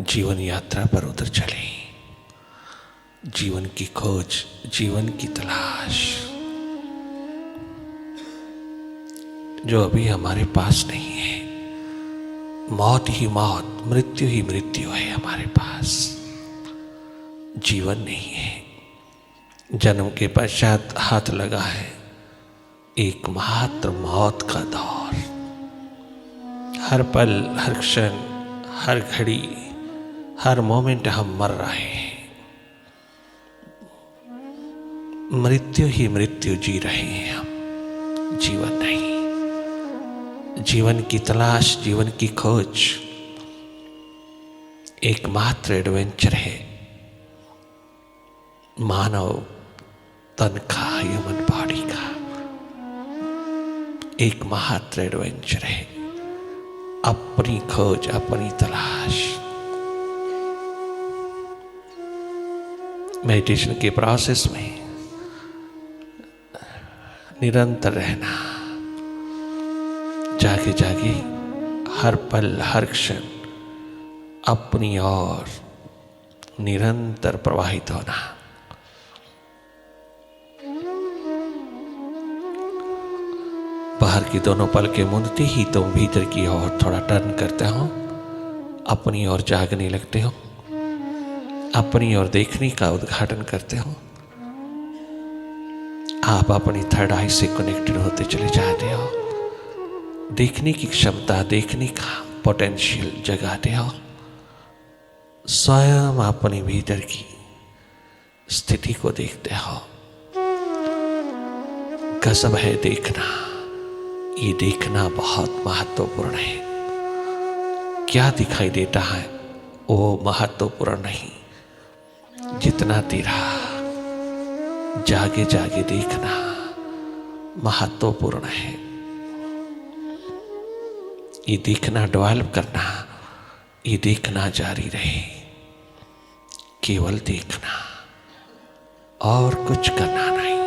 जीवन यात्रा पर उतर चले। जीवन की खोज, जीवन की तलाश जो अभी हमारे पास नहीं है। मौत ही मौत, मृत्यु ही मृत्यु है हमारे पास, जीवन नहीं है। जन्म के पश्चात हाथ लगा है एकमात्र मौत का दौर। हर पल, हर क्षण, हर घड़ी, हर मोमेंट हम मर रहे हैं। मृत्यु ही मृत्यु जी रहे हैं हम, जीवन नहीं। जीवन की तलाश, जीवन की खोज एकमात्र एडवेंचर है मानव तन का, ह्यूमन बॉडी का एकमात्र एडवेंचर है। अपनी खोज, अपनी तलाश। मेडिटेशन के प्रोसेस में निरंतर रहना, जागे जागे हर पल, हर क्षण अपनी ओर निरंतर प्रवाहित होना। बाहर की दोनों पलकें मूंदते ही तुम भीतर की ओर थोड़ा टर्न करते हो, अपनी ओर जागने लगते हो, अपनी ओर देखने का उद्घाटन करते हो। आप अपनी थर्ड आई से कनेक्टेड होते चले जाते हो। देखने की क्षमता, देखने का पोटेंशियल जगाते हो। स्वयं अपने भीतर की स्थिति को देखते हो। गजब है देखना। ये देखना बहुत महत्वपूर्ण है। क्या दिखाई देता है वो महत्वपूर्ण नहीं, जितना तेरा जागे जागे देखना महत्वपूर्ण है। ये देखना डेवलप करना, ये देखना जारी रहे। केवल देखना और कुछ करना नहीं।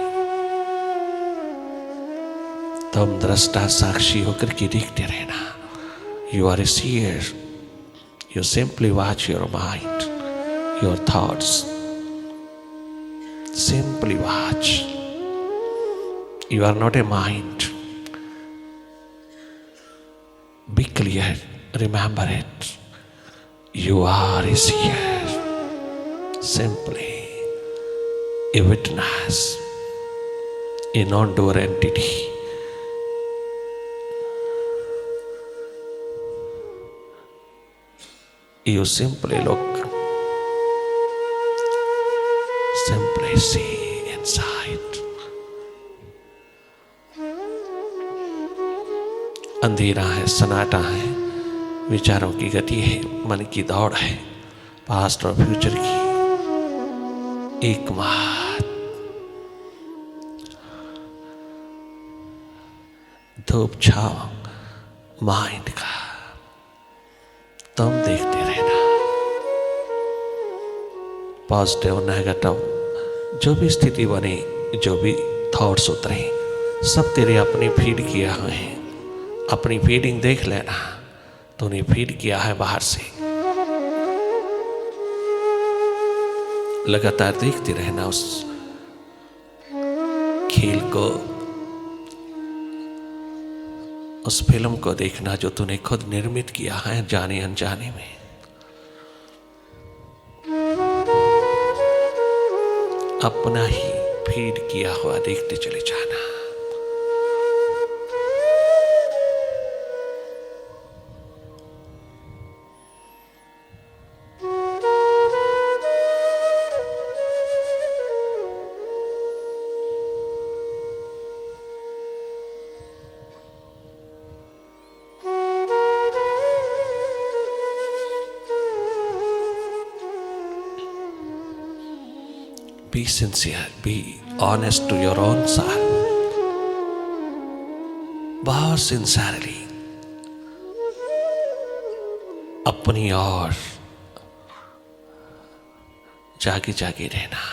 तुम दृष्टा साक्षी होकर के देखते रहना। You are a seer. You simply watch your mind, your thoughts. Simply watch. You are not a mind. Be clear. Remember it. You are a seer. Simply a witness, a non-doer entity. You simply look. Simply see inside. अंधेरा है, सन्नाटा है, विचारों की गति है, मन की दौड़ है, पास्ट और फ्यूचर की एकमात्र धूप छाव माइंड का तुम देखते रहना। पॉजिटिव, नेगेटिव, जो भी स्थिति बने, जो भी थॉट्स उतरे, सब तेरे अपने फीड किया हुए हैं। अपनी फीडिंग देख लेना। तूने फीड किया है बाहर से। लगातार देखते रहना उस खेल को, उस फिल्म को देखना जो तूने खुद निर्मित किया है जाने अनजाने में। अपना ही फीड किया हुआ देखते चले जाना। Be sincere, be honest to your own self. बहुत सिंसियरली अपनी ओर जागे जागे रहना।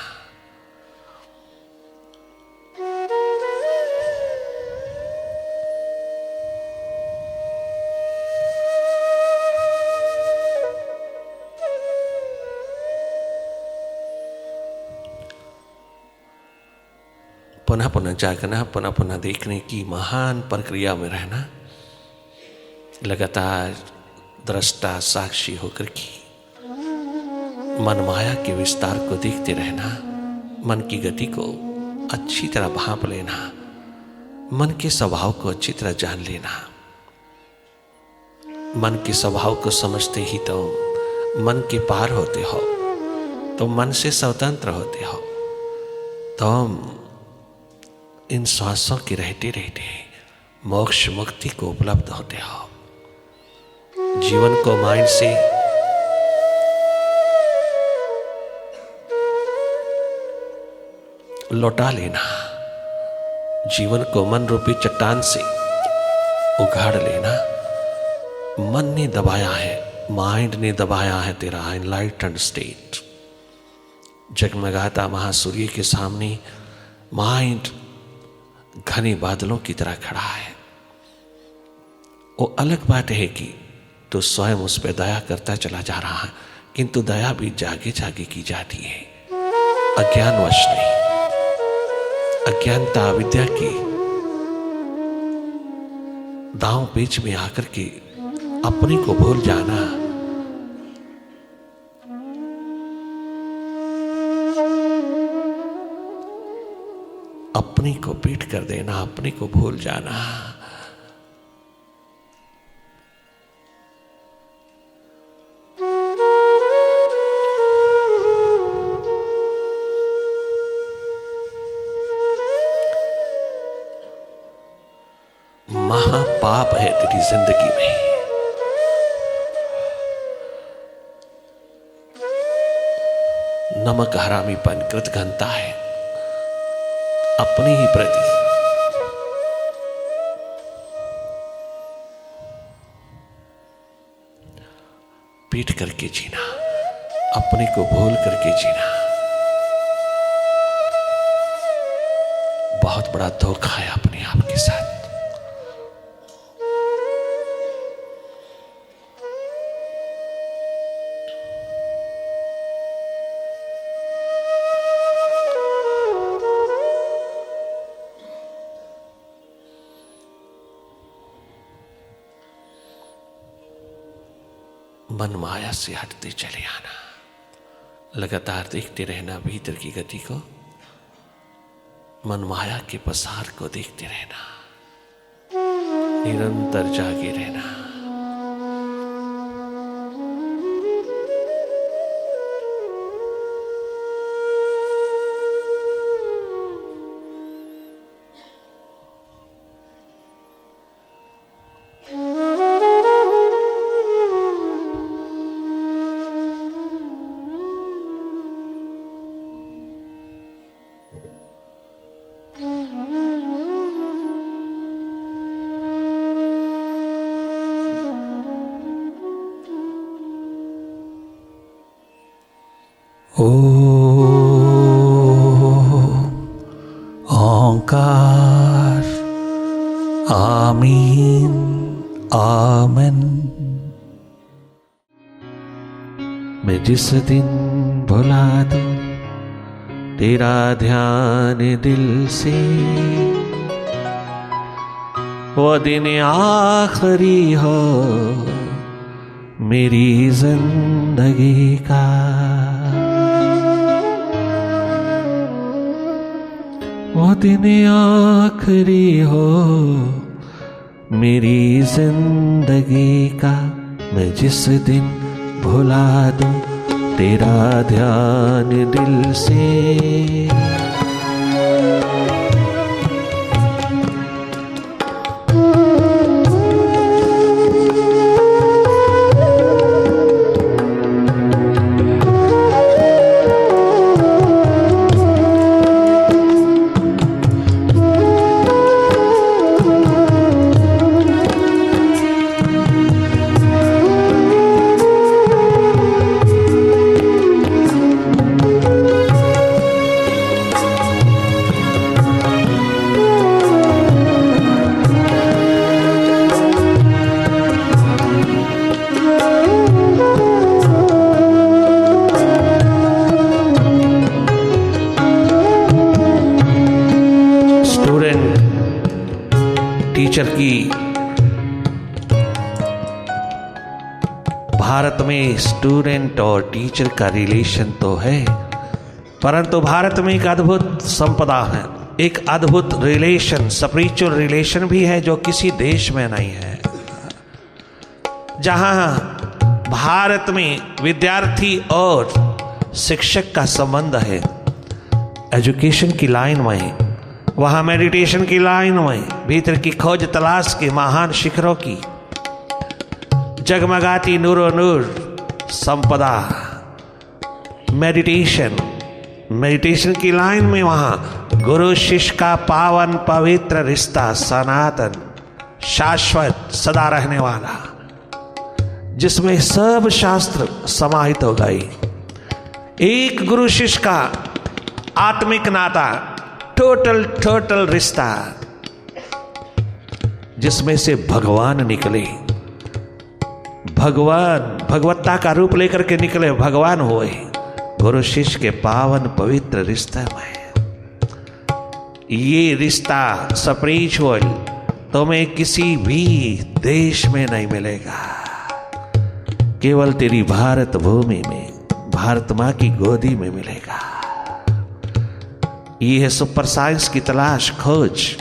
पुनः पुनः जागना, पुनः पुनः देखने की महान प्रक्रिया में रहना, लगातार दृष्टा साक्षी होकर की मन माया के विस्तार को देखते रहना, मन की गति को अच्छी तरह भांप लेना, मन के स्वभाव को अच्छी तरह जान लेना। मन के स्वभाव को समझते ही तो मन के पार होते हो, तो मन से स्वतंत्र होते हो, तो इन श्वासों के रहते रहते मोक्ष मुक्ति को उपलब्ध होते हो। जीवन को माइंड से लौटा लेना, जीवन को मन रूपी चट्टान से उघाड़ लेना। मन ने दबाया है, माइंड ने दबाया है तेरा एनलाइटेंड स्टेट। जगमगाता महासूर्य के सामने माइंड घने बादलों की तरह खड़ा है। वो अलग बात है कि तो स्वयं उस पर दया करता चला जा रहा है, किंतु दया भी जागे जागे की जाती है, अज्ञानवश नहीं। अज्ञानता विद्या के दांव पेच में आकर के अपने को भूल जाना, अपने को पीट कर देना, अपने को भूल जाना। महापाप है तेरी जिंदगी में। नमक हरामीपन, कृतघ्नता है अपने ही प्रति। पीट करके जीना, अपने को भूल करके जीना, बहुत बड़ा धोखा है अपने आप के साथ। मन माया से हटते चले आना, लगातार देखते रहना भीतर की गति को, मन माया के पसार को देखते रहना, निरंतर जागे रहना। ओंकार आमीन आमन। मैं जिस दिन भुला दूं तेरा ध्यान दिल से, वो दिन आखिरी हो मेरी जिंदगी का। वो दिन आखिरी हो मेरी जिंदगी का। मैं जिस दिन भुला दूं तेरा ध्यान दिल से। टीचर की, भारत में स्टूडेंट और टीचर का रिलेशन तो है, परंतु भारत में एक अद्भुत संपदा है, एक अद्भुत रिलेशन, स्पिरिचुअल रिलेशन भी है जो किसी देश में नहीं है। जहां भारत में विद्यार्थी और शिक्षक का संबंध है, एजुकेशन की लाइन में, वहां मेडिटेशन की लाइन में, भीतर की खोज तलाश के महान शिखरों की जगमगाती नूरो नूर संपदा, मेडिटेशन की लाइन में वहां गुरु शिष्य का पावन पवित्र रिश्ता, सनातन, शाश्वत, सदा रहने वाला, जिसमें सब शास्त्र समाहित हो गए। एक गुरु शिष्य का आत्मिक नाता, टोटल रिश्ता, जिसमें से भगवान निकले, भगवान भगवत्ता का रूप लेकर के निकले, भगवान हुए गुरु शिष्य के पावन पवित्र रिश्ते में। ये रिश्ता स्पिरिचुअल तुम्हें किसी भी देश में नहीं मिलेगा, केवल तेरी भारत भूमि में, भारत मां की गोदी में मिलेगा। ये है सुपर साइंस की तलाश, खोज,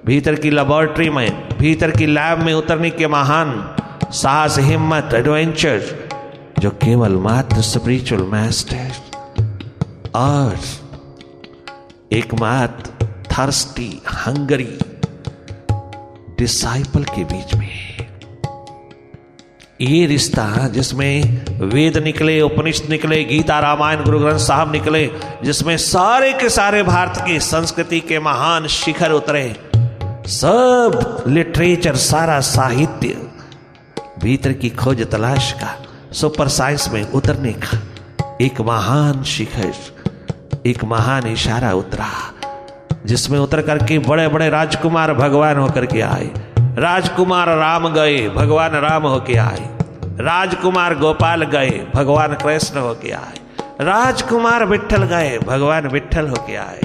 भीतर की लेबोरेटरी में, भीतर की लैब में उतरने के महान साहस, हिम्मत, एडवेंचर, जो केवल मात्र स्पिरिचुअल मास्टर और एकमात्र थर्स्टी, हंगरी डिसाइपल के बीच में ये रिश्ता, जिसमें वेद निकले, उपनिषद निकले, गीता, रामायण, गुरु ग्रंथ साहब निकले, जिसमें सारे के सारे भारत की संस्कृति के महान शिखर उतरे, सब लिटरेचर, सारा साहित्य, भीतर की खोज तलाश का, सुपर साइंस में उतरने का एक महान शिखर, एक महान इशारा उतरा, जिसमें उतर करके बड़े बड़े राजकुमार भगवान होकर के आए। राजकुमार राम गए, भगवान राम होके आए। राजकुमार गोपाल गए, भगवान कृष्ण होके आए। राजकुमार विट्ठल गए, भगवान विट्ठल होके आए।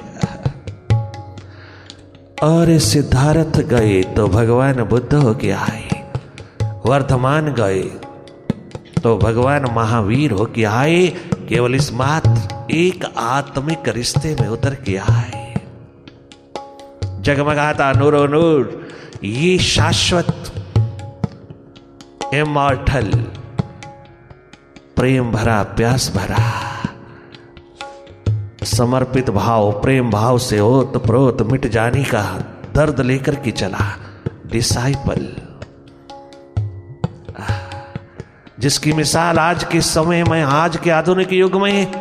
और सिद्धार्थ गए तो भगवान बुद्ध होके आए। वर्धमान गए तो भगवान महावीर होके आए। केवल इस मात्र एक आत्मिक रिश्ते में उतर के आए। जगमगाता नूरो नूर, ये शाश्वत, इमॉर्टल, प्रेम भरा, प्यास भरा, समर्पित भाव, प्रेम भाव से ओत प्रोत मिट जाने का दर्द लेकर के चला डिसाइपल, जिसकी मिसाल आज के समय में, आज के आधुनिक युग में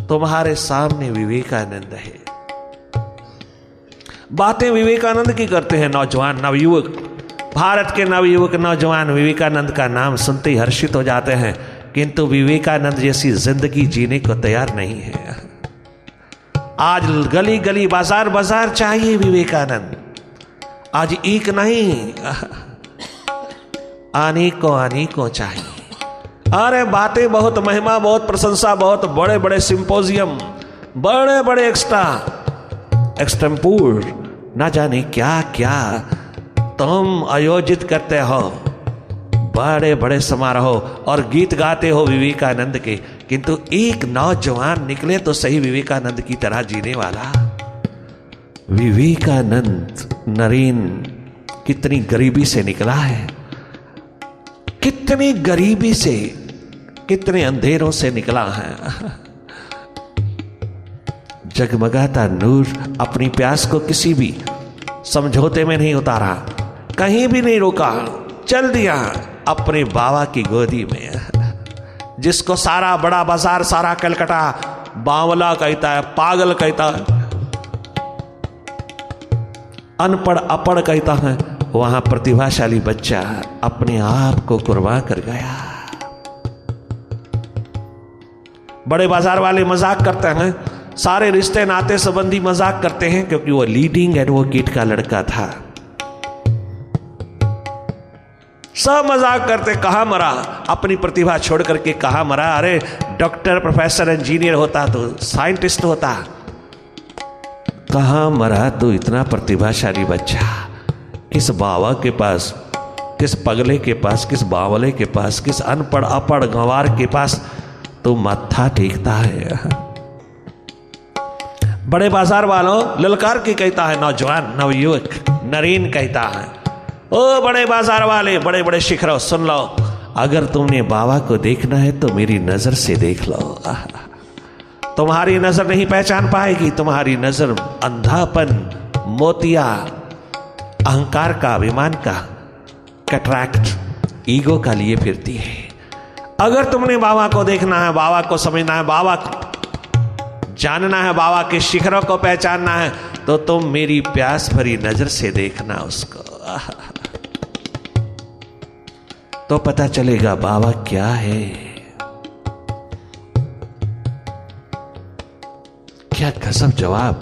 तुम्हारे सामने विवेकानंद है। बातें विवेकानंद की करते हैं नौजवान, नवयुवक, भारत के नवयुवक, नौजवान विवेकानंद का नाम सुनते ही हर्षित हो जाते हैं, किंतु विवेकानंद जैसी जिंदगी जीने को तैयार नहीं है। आज गली गली, बाजार बाजार चाहिए विवेकानंद। आज एक नहीं, अनेकों चाहिए। अरे बातें बहुत, महिमा बहुत, प्रशंसा बहुत, बड़े बड़े सिंपोजियम, बड़े बड़े एक्सटेम्पूर, ना जाने क्या क्या तुम आयोजित करते हो, बड़े बड़े समारोह, और गीत गाते हो विवेकानंद के, किंतु एक नौजवान निकले तो सही विवेकानंद की तरह जीने वाला। विवेकानंद नरेन कितनी गरीबी से निकला है, कितनी गरीबी से, कितने अंधेरों से निकला है। जगमगाता नूर अपनी प्यास को किसी भी समझौते में नहीं उतारा, कहीं भी नहीं रोका, चल दिया अपने बाबा की गोदी में, जिसको सारा बड़ा बाजार, सारा कलकत्ता बावला कहता है, पागल कहता है, अनपढ़ अपढ़ कहता है, वहां प्रतिभाशाली बच्चा अपने आप को कुर्बान कर गया। बड़े बाजार वाले मजाक करते हैं, सारे रिश्ते नाते संबंधी मजाक करते हैं, क्योंकि वो लीडिंग एडवोकेट का लड़का था। सब मजाक करते, कहां मरा, अपनी प्रतिभा छोड़ करके कहां मरा। अरे डॉक्टर, प्रोफेसर, इंजीनियर होता तो, साइंटिस्ट होता कहाँ मरा तू इतना प्रतिभाशाली बच्चा? किस बाबा के पास, किस पगले के पास, किस बावले के पास, किस अनपढ़ अपढ़ गंवार के पास तू मत्था टेकता है? बड़े बाजार वालों ललकार के कहता है नौजवान नवयुवक नरेन कहता है, ओ बड़े बाजार वाले, बड़े बड़े शिखरों, सुन लो, अगर तुमने बाबा को देखना है तो मेरी नजर से देख लो। तुम्हारी नजर नहीं पहचान पाएगी, तुम्हारी नजर अंधापन, मोतिया, अहंकार का, अभिमान का, कैटरैक्ट, ईगो का लिए फिरती है। अगर तुमने बाबा को देखना है, बाबा को समझना है, बाबा को जानना है, बाबा के शिखरों को पहचानना है, तो तुम मेरी प्यास भरी नजर से देखना उसको। तो पता चलेगा बाबा क्या है। क्या गजब जवाब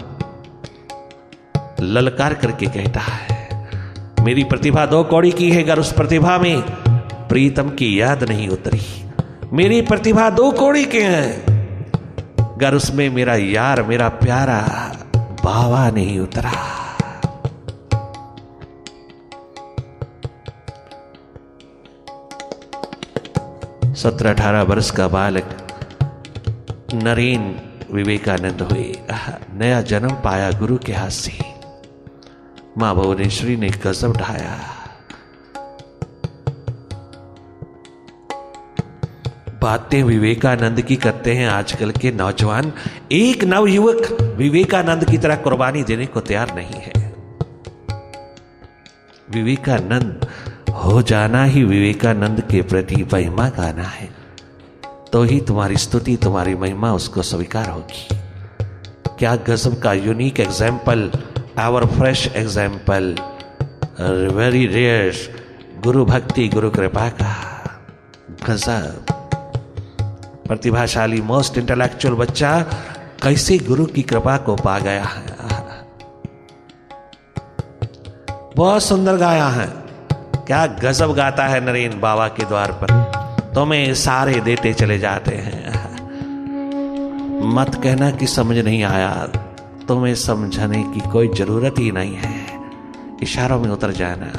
ललकार करके कहता है। मेरी प्रतिभा 2 कौड़ी की है, अगर उस प्रतिभा में प्रीतम की याद नहीं उतरी। मेरी प्रतिभा 2 कौड़ी के हैं, अगर उसमें मेरा यार, मेरा प्यारा बाबा नहीं उतरा। सत्रह 18 वर्ष का बालक नरेन विवेकानंद हुए। नया जन्म पाया गुरु के हाथ से। मां भुवनेश्वरी ने गजब ढाया। बातें विवेकानंद की करते हैं आजकल के नौजवान। एक नवयुवक विवेकानंद की तरह कुर्बानी देने को तैयार नहीं है। विवेकानंद हो जाना ही विवेकानंद के प्रति महिमा गाना है, तो ही तुम्हारी स्तुति, तुम्हारी महिमा उसको स्वीकार होगी। क्या गजब का unique example, our fresh example, very rare गुरु भक्ति, गुरु कृपा का गजब। प्रतिभाशाली, मोस्ट इंटेलेक्चुअल बच्चा कैसे गुरु की कृपा को पा गया है। बहुत सुंदर गाया है। क्या गजब गाता है नरेन बाबा के द्वार पर। तुम्हें सारे देते चले जाते हैं। मत कहना कि समझ नहीं आया, तुम्हें समझने की कोई जरूरत ही नहीं है, इशारों में उतर जाना।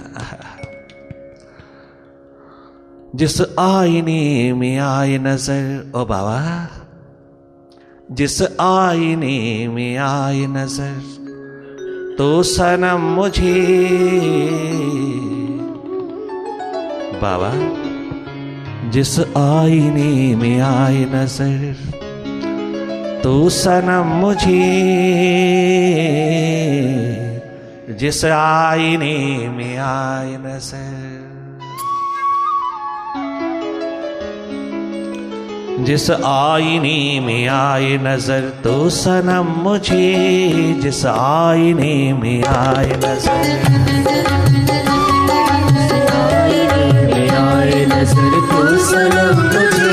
जिस आईने में आए नजर, ओ बाबा, जिस आईने में आए नजर, तो सनम मुझे, बाबा, जिस आईने में आए नजर, तो सनम मुझे, जिस आईने में आए नजर, जिस आईने में आए नजर, तो सनम मुझे, जिस आईने में आए नजर, नजर तो सनम मुझे,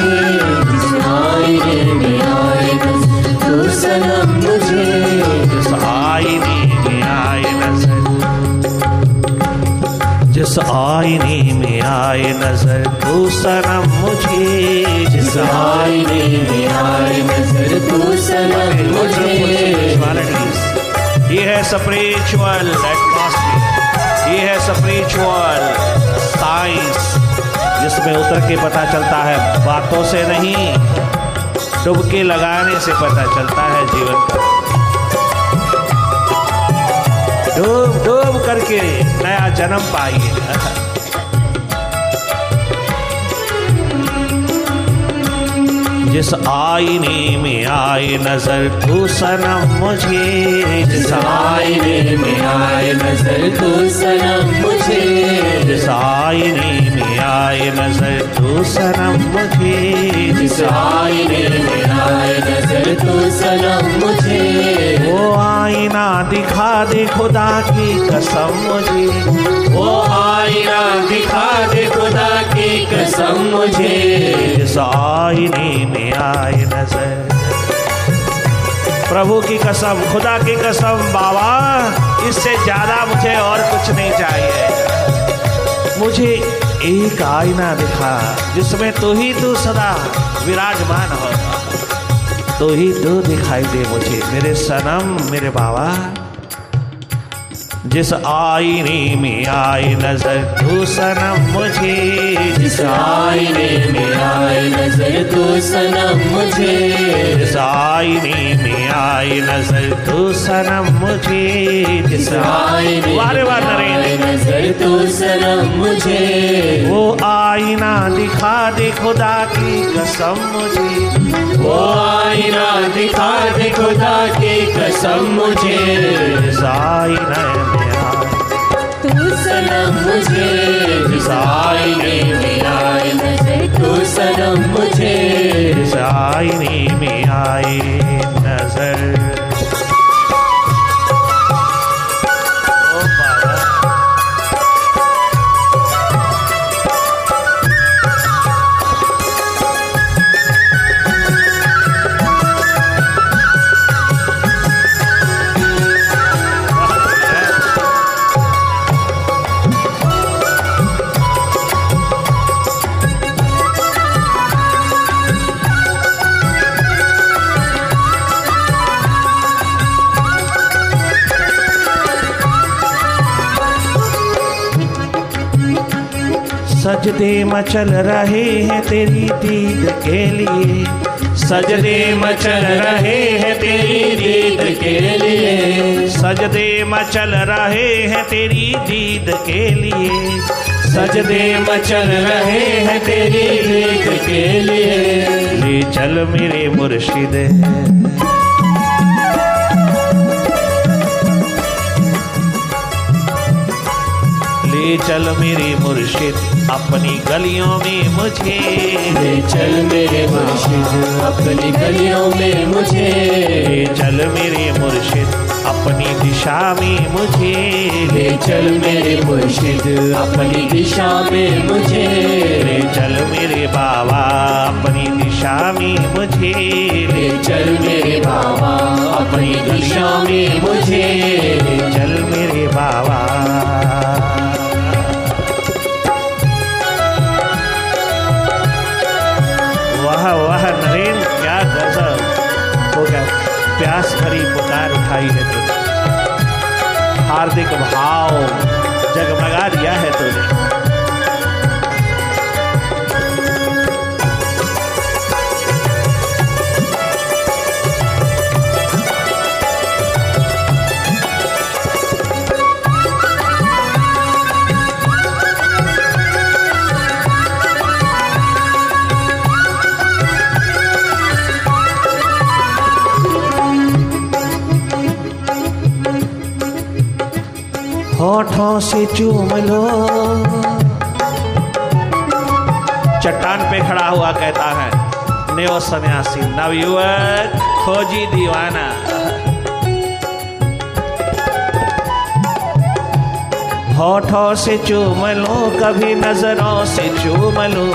जिस आईने में आए नजर, तो सनम मुझे, जिस आईने में आए नजर, जिस आईने में आए नजर, तो सनम मुझे, जिस आईने में आए नजर, तो सनम मुझे। ये है स्पिरिचुअल एटमॉस्फेयर, ये है स्पिरिचुअल साइंस, जिसमें उतर के पता चलता है, बातों से नहीं, डुबके लगाने से पता चलता है जीवन का। डूब डूब करके नया जन्म पाइए। जिस आईने में आए नजर, तो सनम मुझे, जिस आईने में आए नजर, तो सनम मुझे, जिस आईने में आए नजर, तो सनम मुझे, जिस आईने में आए नजर, तो सनम मुझे। वो आईना दिखा दे खुदा की कसम मुझे, वो आईना दिखा दे खुदा की कसम मुझे, जिस आईने में आए नजर। प्रभु की कसम, खुदा की कसम, बाबा, इससे ज्यादा मुझे और कुछ नहीं चाहिए। मुझे एक आईना दिखा जिसमें तू ही तू सदा विराजमान हो, तू ही तू दिखाई दे मुझे, मेरे सनम, मेरे बाबा। जिस आईने में आए नजर तू सनम मुझे, जिस आईने में आए नजर तू सनम मुझे, जिस आईने में आए नजर तू सनम मुझे, जिस आईने वारे वार में आए नरेंद्र नजर तू सनम मुझे, वो आईना दिखा दे खुदा की कसम मुझे, वो आईना दिखा दे खुदा की कसम मुझे, जिस आईने में आए तू सनम मुझे, जिस आईने में आए नजर तू सनम मुझे, जिस आईने में आए नजर। ओ बाबा सजदे मचल रहे हैं तेरी दीद के लिए, सजदे मचल रहे हैं तेरी दीद के लिए, सजदे मचल रहे हैं तेरी दीद के लिए, सजदे मचल रहे हैं तेरी दीद के लिए, ले चल मेरे मुर्शिद, ले चल मेरे मुर्शिद अपनी गलियों में मुझे, ले चल मेरे मुर्शिद अपनी गलियों में मुझे, ले चल मेरे मुर्शिद अपनी दिशा में मुझे, ले चल मेरे मुर्शिद अपनी दिशा में मुझे, ले चल मेरे बाबा अपनी दिशा में मुझे, ले चल मेरे बाबा अपनी दिशा में मुझे, ले चल मेरे बाबा। वाह वाह नरेंद्र, क्या गजब हो गया, प्यास भरी पुकार उठाई है तूने, हार्दिक भाव जगमगा दिया है तूने। होठों से चूम लो, चट्टान पे खड़ा हुआ कहता है नेव सन्यासी नवयुवक खोजी दीवाना, होठों से चूम लो कभी नजरों से चूम लो,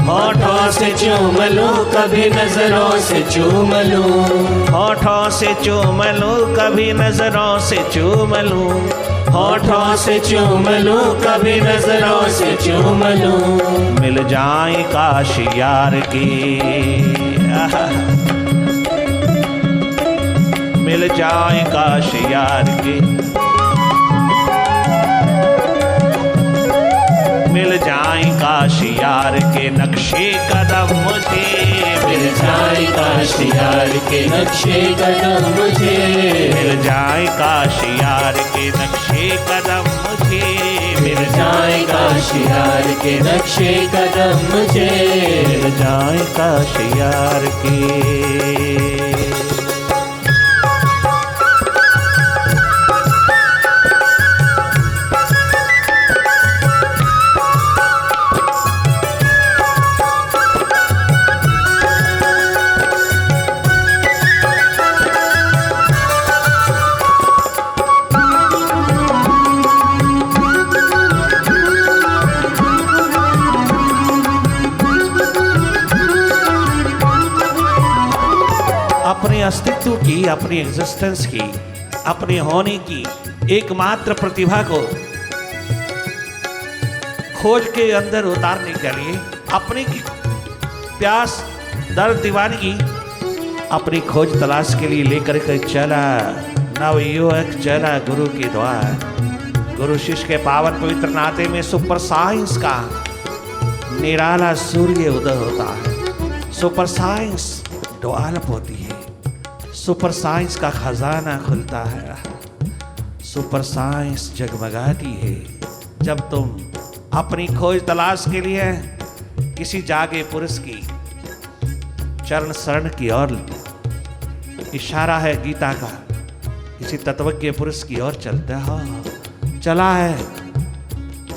होठों से चूम लूं कभी नजरों से चूम लूं, होठों से चूम लो कभी नजरों से चूम लो, होठों से चूम लूं कभी नजरों से चूम लूं, मिल जाए काश यार की, मिल जाए काश यार की, मिल जाए काश यार के नक्शे कदम मुझे, मिल जाए काश यार के नक्शे कदम मुझे, मिल जाए काश यार के नक्शे कदम मुझे, मिल जाए काश यार के नक्शे कदम मुझे, मिल जाए काश यार के। अपने अस्तित्व की, अपनी एग्जिस्टेंस की, अपने होने की एकमात्र प्रतिभा को खोज के अंदर उतारने के लिए अपने की प्यास दर्द दीवानगी अपनी खोज तलाश के लिए लेकर के चला नवयुवक चला गुरु के द्वार। गुरु शिष्य के पावन पवित्र नाते में सुपर साइंस का निराला सूर्य उदय होता है। सुपर साइंस डेवलप होती है, सुपर साइंस का खजाना खुलता है, सुपर साइंस जगमगाती है। जब तुम अपनी खोज तलाश के लिए किसी जागे पुरुष की चरण शरण की ओर, इशारा है गीता का, किसी तत्वज्ञ पुरुष की ओर चलते हो, चला है।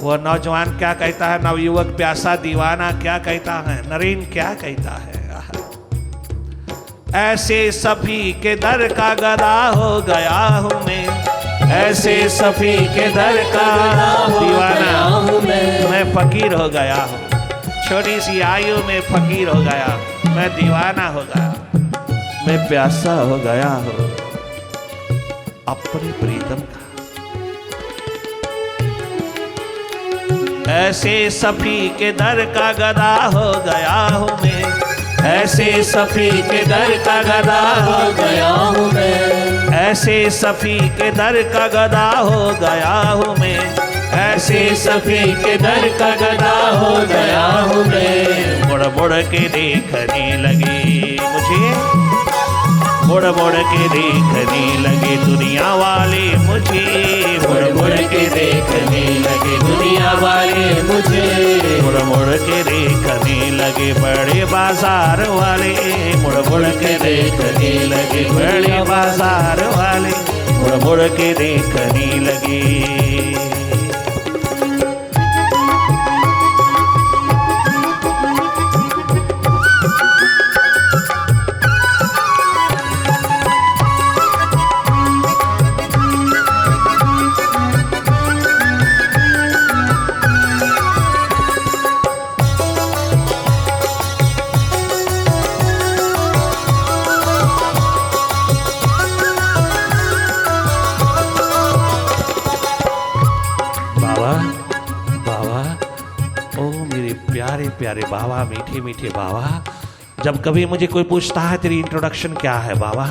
वो नौजवान क्या कहता है, नवयुवक प्यासा दीवाना क्या कहता है, नरेन क्या कहता है, ऐसे सफी के दर का गदा हो गया हूं मैं, ऐसे सफी के दर का दीवाना हूं मैं फकीर हो गया हूं, छोटी सी आयु में फकीर हो गया, मैं दीवाना हो गया, मैं प्यासा हो गया हूं अपने प्रीतम का। ऐसे सफी के दर का गदा हो गया हूं मैं, ऐसे सफी के दर का गदा हो गया हूं मैं, ऐसे सफी के दर का गदा हो गया हूं मैं, ऐसे सफी के दर का गदा हो गया हूं मैं। मुड़ मुड़ के देखने लगे मुझे, मुड़ मुड़ के देखने लगे दुनिया वाले मुझे, मुड़ मुड़ के देखने लगे दुनिया वाले मुझे, मुड़ मुड़ के देखने लगे बड़े बाजार वाले, मुड़ मुड़ के देखने लगे बड़े बाजार वाले, मुड़ मुड़ के देखने लगे। प्यारे बाबा, मीठे मीठे बाबा, जब कभी मुझे कोई पूछता है तेरी इंट्रोडक्शन क्या है बाबा,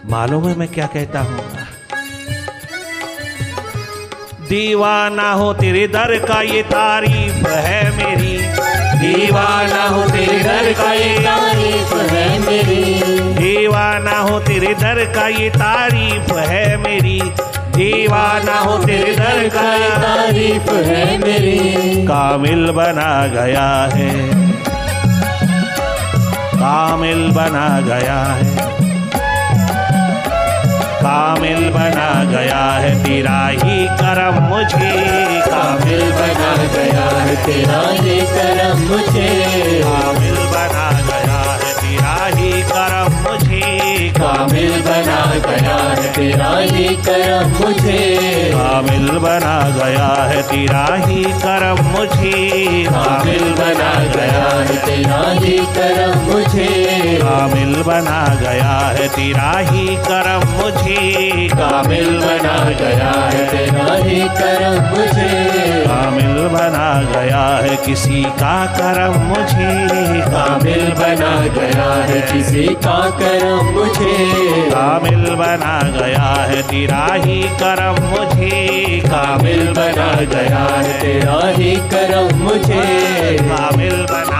मालूम है मैं क्या कहता हूं, दीवाना हो तेरे दर का ये तारीफ है मेरी, दीवाना हो तेरे दर का ये तारीफ है मेरी, दीवाना हो तेरे दर का ये तारीफ है मेरी, दीवाना हो तेरे दर का ये तारीफ है मेरी। कामिल बना गया है, कामिल बना गया है, कामिल बना गया है तेरा ही करम मुझे, कामिल बना गया है तेरा ही करम मुझे, कामिल बना गया है तेरा ही करम मुझे, कामिल बना गया है तेरा ही करम मुझे, कामिल बना गया है तेरा ही करम मुझे, कामिल बना गया है तेरा ही करम मुझे, कामिल बना गया है तेरा ही करम मुझे, कामिल बना गया है तेरा ही करम मुझे, कामिल बना गया है किसी का करम मुझे, कामिल बना गया है किसी का करम मुझे, कामिल बना गया है तेरा ही करम मुझे, कामिल बना गया है तेरा ही करम मुझे, कामिल बना